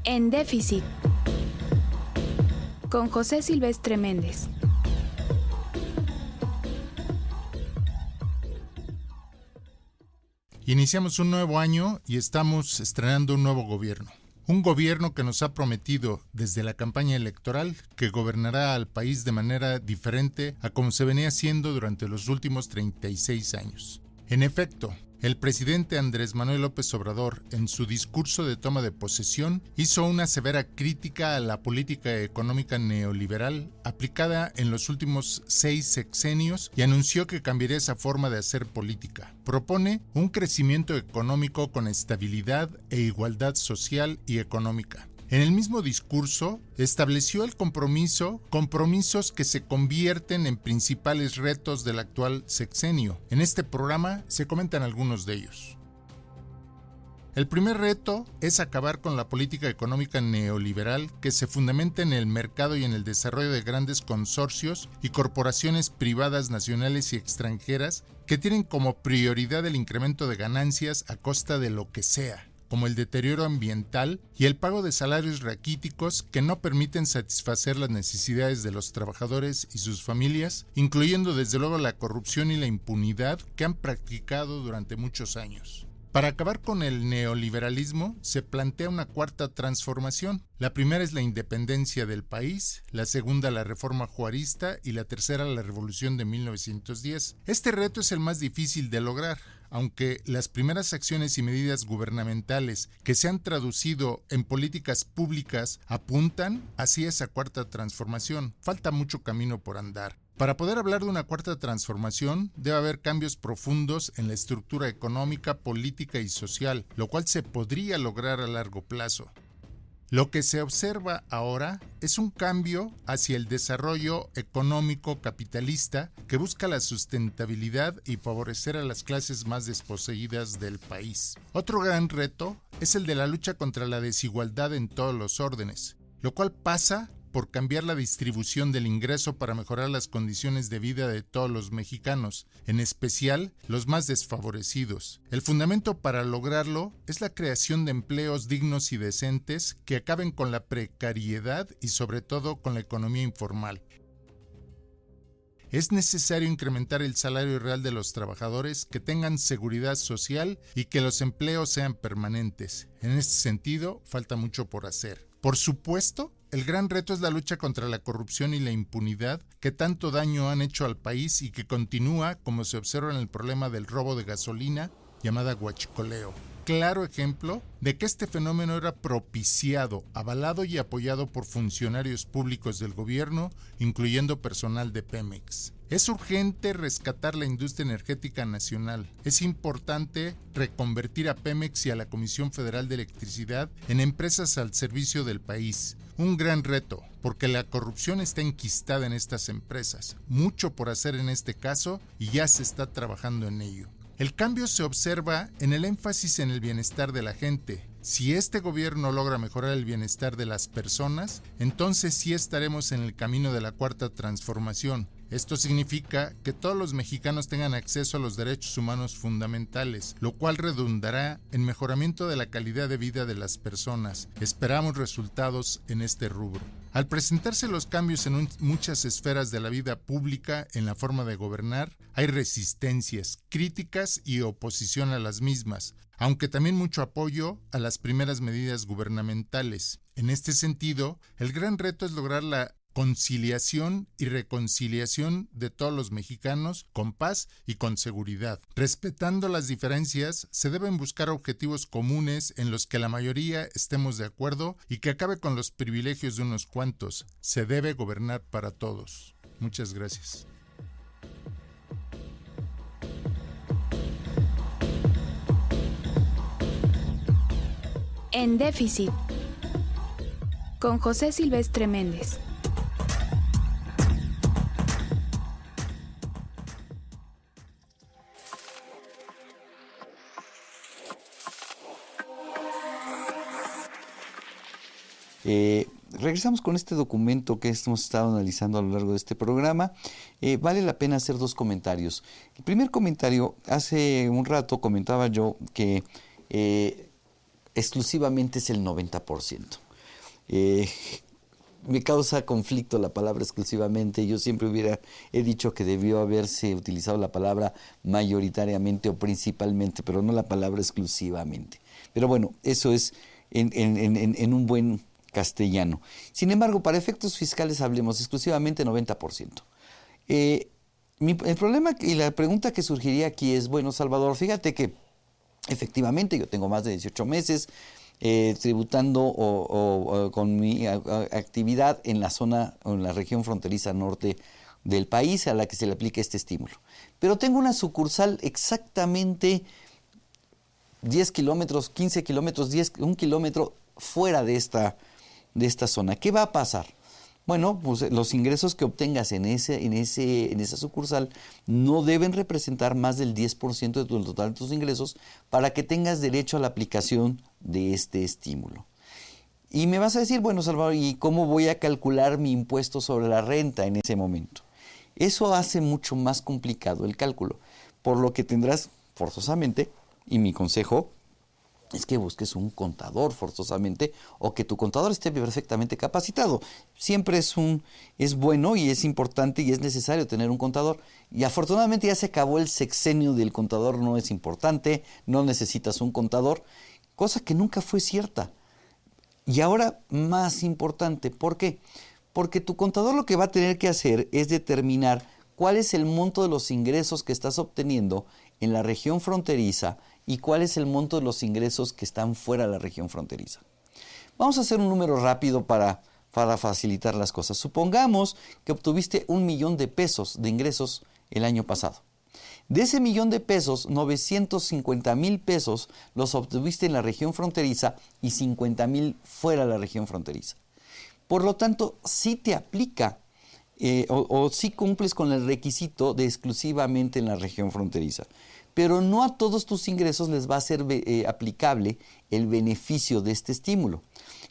En déficit, con José Silvestre Méndez. Iniciamos un nuevo año y estamos estrenando un nuevo gobierno. Un gobierno que nos ha prometido desde la campaña electoral que gobernará al país de manera diferente a como se venía haciendo durante los últimos 36 años. En efecto, el presidente Andrés Manuel López Obrador, en su discurso de toma de posesión, hizo una severa crítica a la política económica neoliberal aplicada en los últimos 6 sexenios y anunció que cambiaría esa forma de hacer política. Propone un crecimiento económico con estabilidad e igualdad social y económica. En el mismo discurso, estableció el compromisos que se convierten en principales retos del actual sexenio. En este programa se comentan algunos de ellos. El primer reto es acabar con la política económica neoliberal que se fundamenta en el mercado y en el desarrollo de grandes consorcios y corporaciones privadas nacionales y extranjeras que tienen como prioridad el incremento de ganancias a costa de lo que sea, como el deterioro ambiental y el pago de salarios raquíticos que no permiten satisfacer las necesidades de los trabajadores y sus familias, incluyendo desde luego la corrupción y la impunidad que han practicado durante muchos años. Para acabar con el neoliberalismo se plantea una cuarta transformación. La primera es la independencia del país, la segunda la reforma juarista y la tercera la revolución de 1910. Este reto es el más difícil de lograr, aunque las primeras acciones y medidas gubernamentales que se han traducido en políticas públicas apuntan hacia esa cuarta transformación. Falta mucho camino por andar. Para poder hablar de una cuarta transformación, debe haber cambios profundos en la estructura económica, política y social, lo cual se podría lograr a largo plazo. Lo que se observa ahora es un cambio hacia el desarrollo económico capitalista que busca la sustentabilidad y favorecer a las clases más desposeídas del país. Otro gran reto es el de la lucha contra la desigualdad en todos los órdenes, lo cual pasa por cambiar la distribución del ingreso para mejorar las condiciones de vida de todos los mexicanos, en especial los más desfavorecidos. El fundamento para lograrlo es la creación de empleos dignos y decentes que acaben con la precariedad y sobre todo con la economía informal. Es necesario incrementar el salario real de los trabajadores, que tengan seguridad social y que los empleos sean permanentes. En este sentido, falta mucho por hacer. Por supuesto, el gran reto es la lucha contra la corrupción y la impunidad que tanto daño han hecho al país y que continúa, como se observa en el problema del robo de gasolina llamada huachicoleo. Claro ejemplo de que este fenómeno era propiciado, avalado y apoyado por funcionarios públicos del gobierno, incluyendo personal de Pemex. Es urgente rescatar la industria energética nacional. Es importante reconvertir a Pemex y a la Comisión Federal de Electricidad en empresas al servicio del país. Un gran reto, porque la corrupción está enquistada en estas empresas. Mucho por hacer en este caso y ya se está trabajando en ello. El cambio se observa en el énfasis en el bienestar de la gente. Si este gobierno logra mejorar el bienestar de las personas, entonces sí estaremos en el camino de la cuarta transformación. Esto significa que todos los mexicanos tengan acceso a los derechos humanos fundamentales, lo cual redundará en mejoramiento de la calidad de vida de las personas. Esperamos resultados en este rubro. Al presentarse los cambios en muchas esferas de la vida pública en la forma de gobernar, hay resistencias, críticas y oposición a las mismas, aunque también mucho apoyo a las primeras medidas gubernamentales. En este sentido, el gran reto es lograr la conciliación y reconciliación de todos los mexicanos con paz y con seguridad. Respetando las diferencias, se deben buscar objetivos comunes en los que la mayoría estemos de acuerdo y que acabe con los privilegios de unos cuantos. Se debe gobernar para todos. Muchas gracias. En déficit, con José Silvestre Méndez. Regresamos con este documento que hemos estado analizando a lo largo de este programa. Vale la pena hacer dos comentarios. El primer comentario, hace un rato comentaba yo que exclusivamente es el 90%. Me causa conflicto la palabra exclusivamente. Yo siempre he dicho que debió haberse utilizado la palabra mayoritariamente o principalmente, pero no la palabra exclusivamente. Pero bueno, eso es en un buen castellano. Sin embargo, para efectos fiscales hablemos exclusivamente 90%. El problema y la pregunta que surgiría aquí es, bueno, Salvador, fíjate que efectivamente yo tengo más de 18 meses tributando o con mi actividad en la zona o en la región fronteriza norte del país a la que se le aplica este estímulo. Pero tengo una sucursal exactamente 10 kilómetros, 15 kilómetros, 1 kilómetro fuera de esta zona. ¿Qué va a pasar? Bueno, pues los ingresos que obtengas en esa sucursal no deben representar más del 10% del total de tus ingresos para que tengas derecho a la aplicación de este estímulo. Y me vas a decir, bueno, Salvador, ¿y cómo voy a calcular mi impuesto sobre la renta en ese momento? Eso hace mucho más complicado el cálculo, por lo que tendrás forzosamente, y mi consejo es que busques un contador forzosamente o que tu contador esté perfectamente capacitado. Siempre es bueno y es importante y es necesario tener un contador. Y afortunadamente ya se acabó el sexenio del contador, no es importante, no necesitas un contador, cosa que nunca fue cierta. Y ahora más importante, ¿por qué? Porque tu contador lo que va a tener que hacer es determinar cuál es el monto de los ingresos que estás obteniendo en la región fronteriza y cuál es el monto de los ingresos que están fuera de la región fronteriza. Vamos a hacer un número rápido para facilitar las cosas. Supongamos que obtuviste 1 millón de pesos de ingresos el año pasado. De ese millón de pesos, 950,000 pesos los obtuviste en la región fronteriza y 50,000 fuera de la región fronteriza. Por lo tanto, sí te aplica o sí cumples con el requisito de exclusivamente en la región fronteriza. Pero no a todos tus ingresos les va a ser aplicable el beneficio de este estímulo.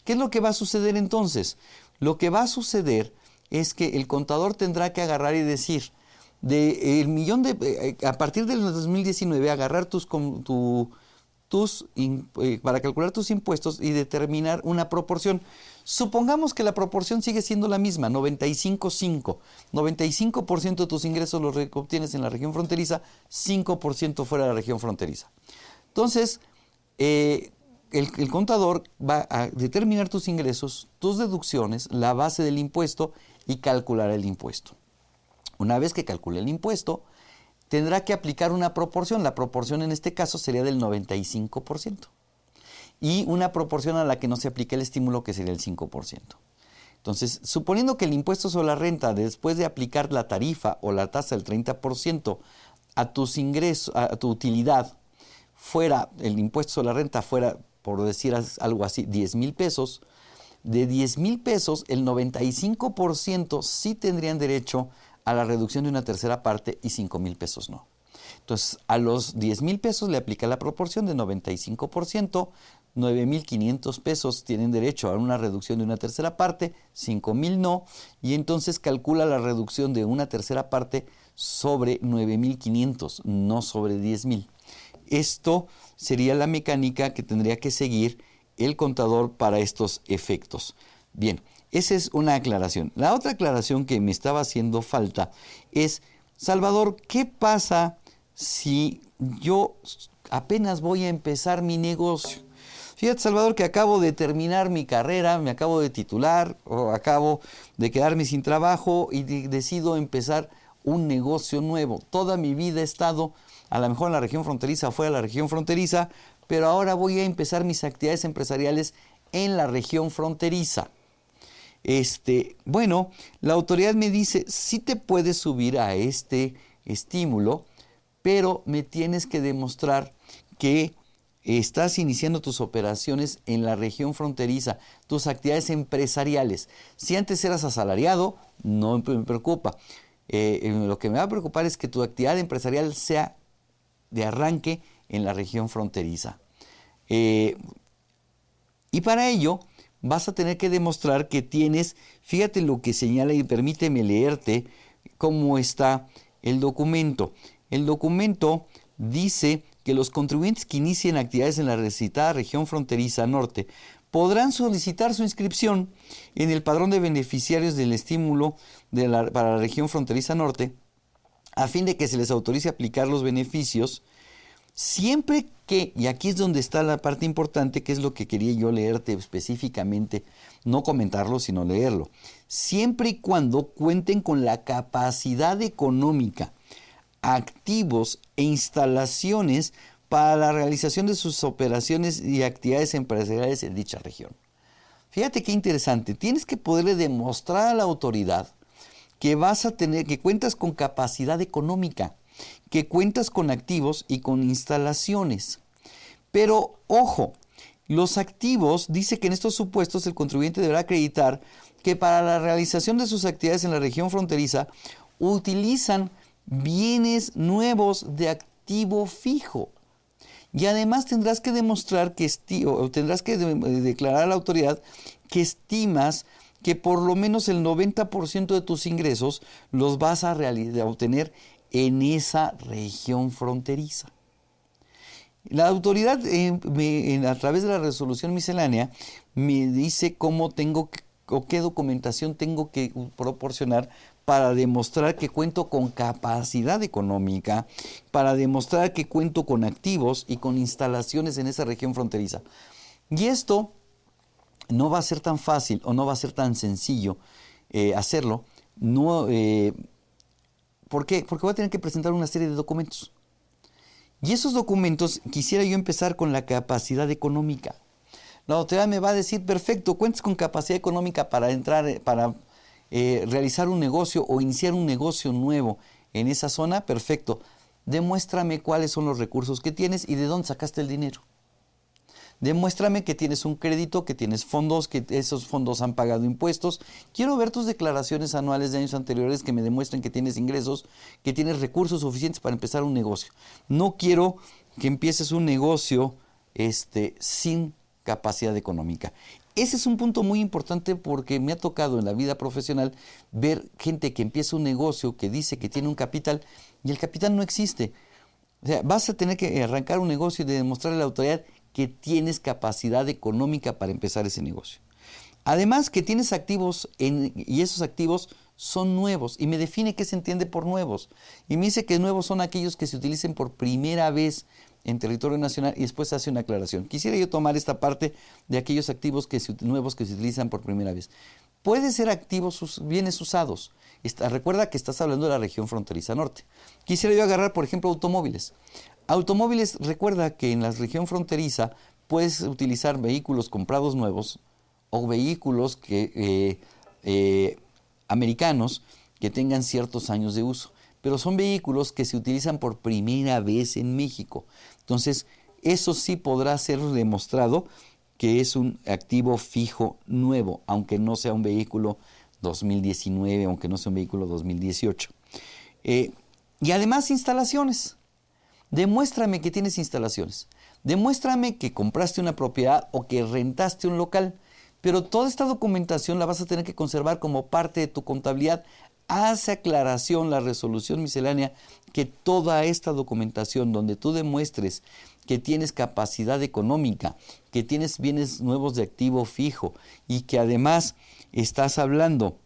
¿Qué es lo que va a suceder entonces? Lo que va a suceder es que el contador tendrá que agarrar y decir, a partir del 2019, agarrar para calcular tus impuestos y determinar una proporción. Supongamos que la proporción sigue siendo la misma, 95-5. 95% de tus ingresos los obtienes en la región fronteriza, 5% fuera de la región fronteriza. Entonces, el contador va a determinar tus ingresos, tus deducciones, la base del impuesto y calcular el impuesto. Una vez que calcule el impuesto, tendrá que aplicar una proporción. La proporción en este caso sería del 95%. Y una proporción a la que no se aplica el estímulo, que sería el 5%. Entonces, suponiendo que el impuesto sobre la renta, después de aplicar la tarifa o la tasa del 30% a tus ingresos, a tu utilidad, fuera, el impuesto sobre la renta fuera, por decir algo así, 10,000 pesos, de 10,000 pesos, el 95% sí tendrían derecho a la reducción de una tercera parte y 5,000 pesos no. Entonces, a los 10,000 pesos le aplica la proporción de 95%, 9,500 pesos tienen derecho a una reducción de una tercera parte, 5,000 no, y entonces calcula la reducción de una tercera parte sobre 9,500, no sobre 10,000. Esto sería la mecánica que tendría que seguir el contador para estos efectos. Bien, esa es una aclaración. La otra aclaración que me estaba haciendo falta es, Salvador, ¿qué pasa si yo apenas voy a empezar mi negocio? Fíjate, Salvador, que acabo de terminar mi carrera, me acabo de titular o acabo de quedarme sin trabajo y decido empezar un negocio nuevo. Toda mi vida he estado a lo mejor en la región fronteriza o fuera de la región fronteriza, pero ahora voy a empezar mis actividades empresariales en la región fronteriza. Bueno, la autoridad me dice, sí te puedes subir a este estímulo, pero me tienes que demostrar que estás iniciando tus operaciones en la región fronteriza, tus actividades empresariales. Si antes eras asalariado, no me preocupa. Lo que me va a preocupar es que tu actividad empresarial sea de arranque en la región fronteriza. Y para ello vas a tener que demostrar que tienes, fíjate lo que señala y permíteme leerte cómo está el documento. El documento dice que los contribuyentes que inicien actividades en la recitada región fronteriza norte podrán solicitar su inscripción en el padrón de beneficiarios del estímulo para la región fronteriza norte, a fin de que se les autorice aplicar los beneficios, siempre que, y aquí es donde está la parte importante, que es lo que quería yo leerte específicamente, no comentarlo, sino leerlo, siempre y cuando cuenten con la capacidad económica, activos e instalaciones para la realización de sus operaciones y actividades empresariales en dicha región. Fíjate qué interesante, tienes que poderle demostrar a la autoridad que cuentas con capacidad económica, que cuentas con activos y con instalaciones. Pero, ojo, los activos, dice que en estos supuestos el contribuyente deberá acreditar que para la realización de sus actividades en la región fronteriza utilizan bienes nuevos de activo fijo. Y además tendrás que demostrar declarar a la autoridad que estimas que por lo menos el 90% de tus ingresos los vas a obtener en esa región fronteriza. La autoridad, a través de la resolución miscelánea, me dice qué documentación tengo que proporcionar para demostrar que cuento con capacidad económica, para demostrar que cuento con activos y con instalaciones en esa región fronteriza. Y esto no va a ser tan fácil o no va a ser tan sencillo hacerlo. ¿Por qué? Porque voy a tener que presentar una serie de documentos. Y esos documentos quisiera yo empezar con la capacidad económica. La autoridad me va a decir, perfecto, cuentas con capacidad económica para realizar un negocio o iniciar un negocio nuevo en esa zona, perfecto. Demuéstrame cuáles son los recursos que tienes y de dónde sacaste el dinero. Demuéstrame que tienes un crédito, que tienes fondos, que esos fondos han pagado impuestos. Quiero ver tus declaraciones anuales de años anteriores que me demuestren que tienes ingresos, que tienes recursos suficientes para empezar un negocio. No quiero que empieces un negocio sin capacidad económica. Ese es un punto muy importante porque me ha tocado en la vida profesional ver gente que empieza un negocio que dice que tiene un capital y el capital no existe. O sea, vas a tener que arrancar un negocio y demostrarle a la autoridad que tienes capacidad económica para empezar ese negocio. Además que tienes activos y esos activos son nuevos y me define qué se entiende por nuevos. Y me dice que nuevos son aquellos que se utilicen por primera vez en territorio nacional y después hace una aclaración. Quisiera yo tomar esta parte de aquellos activos nuevos que se utilizan por primera vez. Puede ser activos, bienes usados. Recuerda que estás hablando de la región fronteriza norte. Quisiera yo agarrar, por ejemplo, automóviles. Automóviles, recuerda que en la región fronteriza puedes utilizar vehículos comprados nuevos o vehículos americanos que tengan ciertos años de uso, pero son vehículos que se utilizan por primera vez en México. Entonces, eso sí podrá ser demostrado que es un activo fijo nuevo, aunque no sea un vehículo 2019, aunque no sea un vehículo 2018. Y además instalaciones. Demuéstrame que tienes instalaciones. Demuéstrame que compraste una propiedad o que rentaste un local. Pero toda esta documentación la vas a tener que conservar como parte de tu contabilidad. Hace aclaración la resolución miscelánea que toda esta documentación donde tú demuestres que tienes capacidad económica, que tienes bienes nuevos de activo fijo y que además estás hablando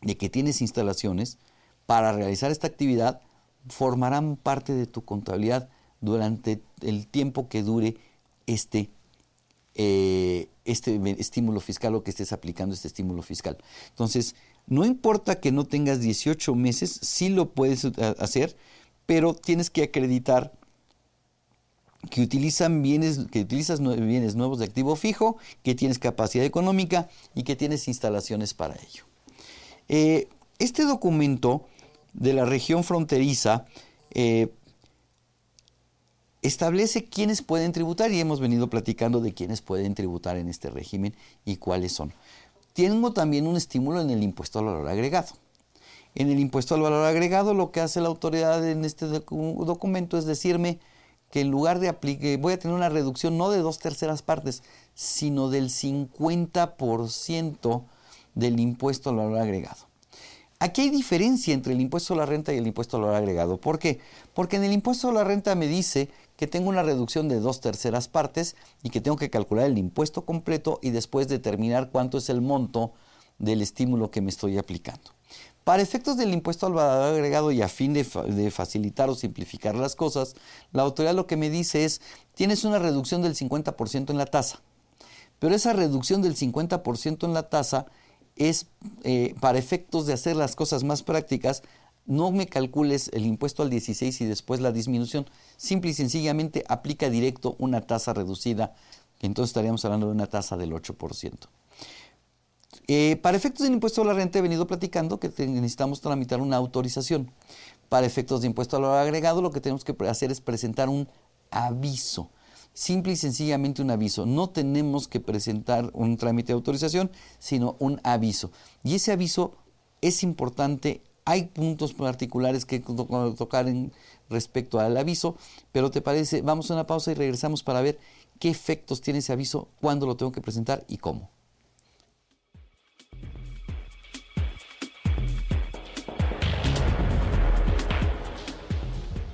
de que tienes instalaciones para realizar esta actividad, formarán parte de tu contabilidad durante el tiempo que dure este estímulo fiscal o que estés aplicando este estímulo fiscal. Entonces, no importa que no tengas 18 meses, sí lo puedes hacer, pero tienes que acreditar que utilizas bienes nuevos de activo fijo, que tienes capacidad económica y que tienes instalaciones para ello. Este documento de la región fronteriza establece quiénes pueden tributar y hemos venido platicando de quiénes pueden tributar en este régimen y cuáles son. Tengo también un estímulo en el impuesto al valor agregado. En el impuesto al valor agregado lo que hace la autoridad en este documento es decirme que en lugar de voy a tener una reducción no de 2/3 partes, sino del 50% del impuesto al valor agregado. Aquí hay diferencia entre el impuesto a la renta y el impuesto al valor agregado. ¿Por qué? Porque en el impuesto a la renta me dice que tengo una reducción de 2/3 partes y que tengo que calcular el impuesto completo y después determinar cuánto es el monto del estímulo que me estoy aplicando. Para efectos del impuesto al valor agregado y a fin de facilitar o simplificar las cosas, la autoridad lo que me dice es, tienes una reducción del 50% en la tasa, pero esa reducción del 50% en la tasa es para efectos de hacer las cosas más prácticas. No me calcules el impuesto al 16 y después la disminución. Simple y sencillamente aplica directo una tasa reducida, que entonces estaríamos hablando de una tasa del 8%. Para efectos del impuesto a la renta he venido platicando que necesitamos tramitar una autorización. Para efectos de impuesto al valor agregado lo que tenemos que hacer es presentar un aviso. Simple y sencillamente un aviso. No tenemos que presentar un trámite de autorización, sino un aviso. Y ese aviso es importante. Hay puntos particulares que tocar respecto al aviso, pero ¿te parece? Vamos a una pausa y regresamos para ver qué efectos tiene ese aviso, cuándo lo tengo que presentar y cómo.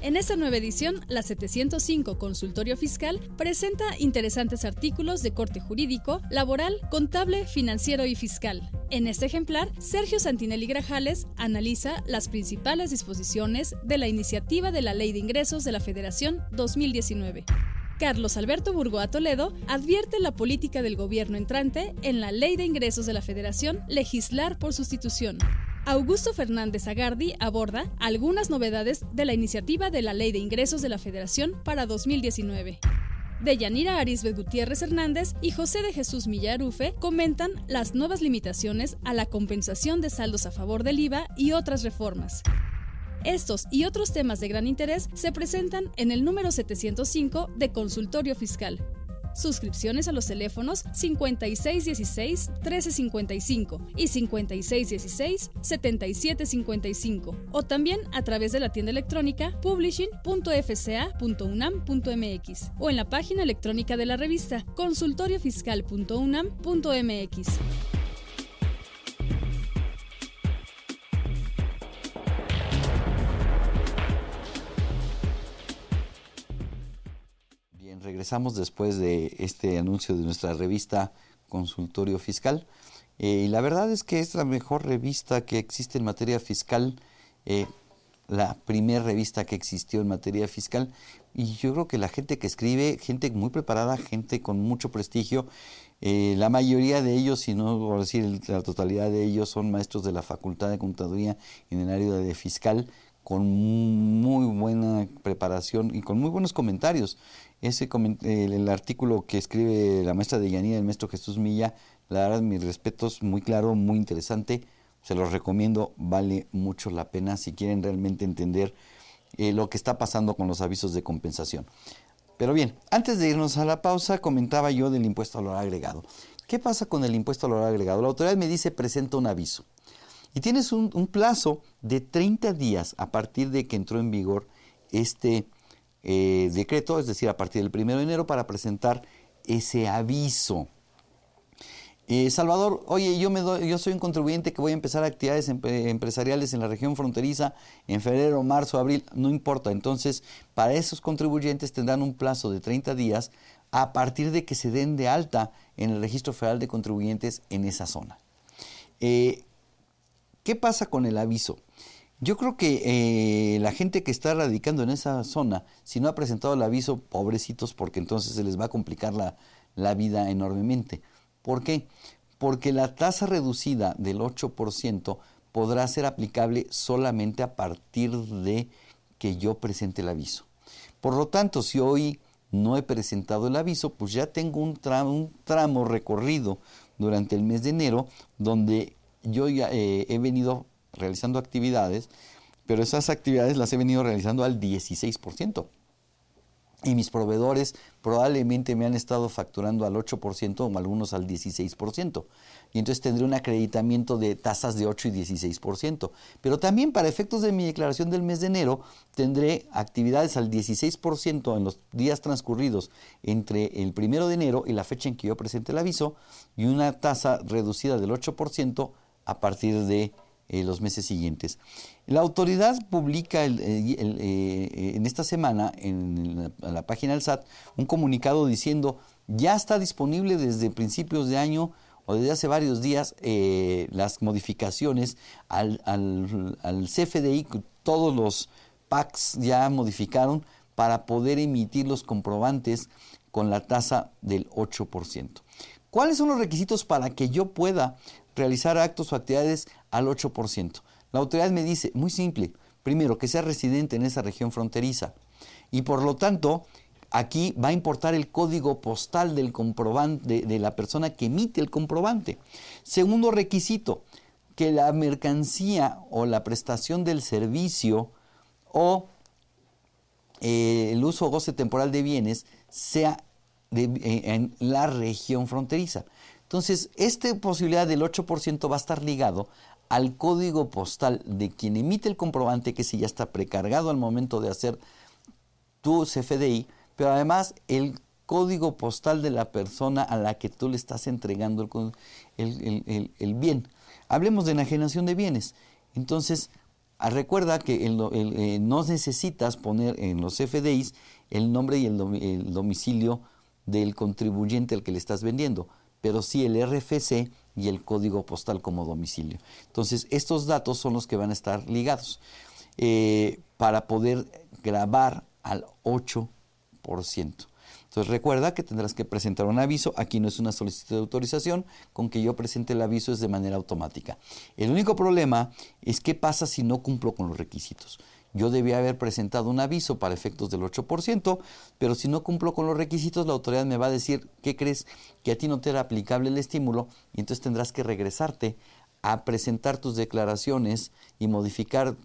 En esta nueva edición, la 705 Consultorio Fiscal presenta interesantes artículos de corte jurídico, laboral, contable, financiero y fiscal. En este ejemplar, Sergio Santinelli Grajales analiza las principales disposiciones de la iniciativa de la Ley de Ingresos de la Federación 2019. Carlos Alberto Burgoa Toledo advierte la política del gobierno entrante en la Ley de Ingresos de la Federación, legislar por sustitución. Augusto Fernández Agardi aborda algunas novedades de la iniciativa de la Ley de Ingresos de la Federación para 2019. Deyanira Arisbet Gutiérrez Hernández y José de Jesús Millarufe comentan las nuevas limitaciones a la compensación de saldos a favor del IVA y otras reformas. Estos y otros temas de gran interés se presentan en el número 705 de Consultorio Fiscal. Suscripciones a los teléfonos 5616-1355 y 5616-7755 o también a través de la tienda electrónica publishing.fca.unam.mx o en la página electrónica de la revista consultoriofiscal.unam.mx. Regresamos después de este anuncio de nuestra revista Consultorio Fiscal. Y la verdad es que es la mejor revista que existe en materia fiscal, la primera revista que existió en materia fiscal. Y yo creo que la gente que escribe, gente muy preparada, gente con mucho prestigio, la mayoría de ellos, si no por decir la totalidad de ellos, son maestros de la Facultad de Contaduría en el área de fiscal, con muy buena preparación y con muy buenos comentarios. El artículo que escribe la maestra Deyanira y el maestro Jesús Milla, la verdad, mis respetos, muy claro, muy interesante, se los recomiendo, vale mucho la pena si quieren realmente entender lo que está pasando con los avisos de compensación. Pero bien, antes de irnos a la pausa, comentaba yo del impuesto al valor agregado. ¿Qué pasa con el impuesto al valor agregado? La autoridad me dice, presenta un aviso. Y tienes un plazo de 30 días a partir de que entró en vigor este decreto, es decir, a partir del 1 de enero para presentar ese aviso. Salvador, oye, yo soy un contribuyente que voy a empezar actividades empresariales en la región fronteriza en febrero, marzo, abril, no importa. Entonces, para esos contribuyentes tendrán un plazo de 30 días a partir de que se den de alta en el Registro Federal de Contribuyentes en esa zona. ¿Qué pasa con el aviso? Yo creo que la gente que está radicando en esa zona, si no ha presentado el aviso, pobrecitos, porque entonces se les va a complicar la vida enormemente. ¿Por qué? Porque la tasa reducida del 8% podrá ser aplicable solamente a partir de que yo presente el aviso. Por lo tanto, si hoy no he presentado el aviso, pues ya tengo un tramo recorrido durante el mes de enero donde yo ya he venido realizando actividades, pero esas actividades las he venido realizando al 16%. Y mis proveedores probablemente me han estado facturando al 8% o algunos al 16%. Y entonces tendré un acreditamiento de tasas de 8 y 16%. Pero también para efectos de mi declaración del mes de enero, tendré actividades al 16% en los días transcurridos entre el 1 de enero y la fecha en que yo presente el aviso, y una tasa reducida del 8% a partir de los meses siguientes. La autoridad publica en esta semana en la página del SAT un comunicado diciendo ya está disponible desde principios de año o desde hace varios días las modificaciones al CFDI. Todos los PACs ya modificaron para poder emitir los comprobantes con la tasa del 8%. ¿Cuáles son los requisitos para que yo pueda realizar actos o actividades al 8%? La autoridad me dice, muy simple, primero, que sea residente en esa región fronteriza y por lo tanto aquí va a importar el código postal del comprobante, de la persona que emite el comprobante. Segundo requisito, que la mercancía o la prestación del servicio o el uso o goce temporal de bienes sea en la región fronteriza. Entonces, esta posibilidad del 8% va a estar ligado al código postal de quien emite el comprobante, que sí ya está precargado al momento de hacer tu CFDI, pero además el código postal de la persona a la que tú le estás entregando el bien. Hablemos de enajenación de bienes. Entonces, recuerda que no necesitas poner en los CFDIs el nombre y el domicilio del contribuyente al que le estás vendiendo, pero sí el RFC y el código postal como domicilio. Entonces, estos datos son los que van a estar ligados para poder grabar al 8%. Entonces, recuerda que tendrás que presentar un aviso. Aquí no es una solicitud de autorización, con que yo presente el aviso es de manera automática. El único problema es qué pasa si no cumplo con los requisitos. Yo debía haber presentado un aviso para efectos del 8%, pero si no cumplo con los requisitos, la autoridad me va a decir, ¿qué crees? Que a ti no te era aplicable el estímulo, y entonces tendrás que regresarte a presentar tus declaraciones y modificar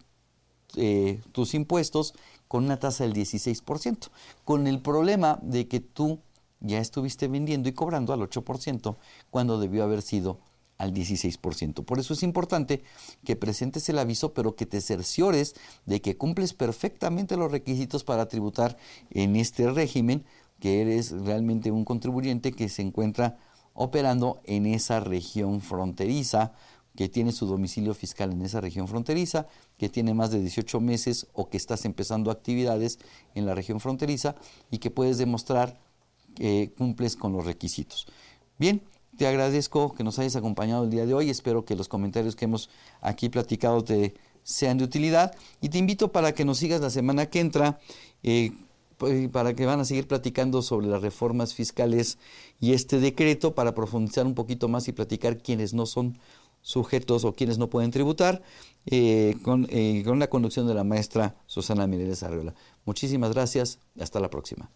tus impuestos con una tasa del 16%, con el problema de que tú ya estuviste vendiendo y cobrando al 8% cuando debió haber sido al 16%. Por eso es importante que presentes el aviso, pero que te cerciores de que cumples perfectamente los requisitos para tributar en este régimen, que eres realmente un contribuyente que se encuentra operando en esa región fronteriza, que tiene su domicilio fiscal en esa región fronteriza, que tiene más de 18 meses o que estás empezando actividades en la región fronteriza y que puedes demostrar que cumples con los requisitos. Bien, te agradezco que nos hayas acompañado el día de hoy. Espero que los comentarios que hemos aquí platicado te sean de utilidad y te invito para que nos sigas la semana que entra, para que van a seguir platicando sobre las reformas fiscales y este decreto, para profundizar un poquito más y platicar quiénes no son sujetos o quienes no pueden tributar, con la conducción de la maestra Susana Mireles Arriola. Muchísimas gracias y hasta la próxima.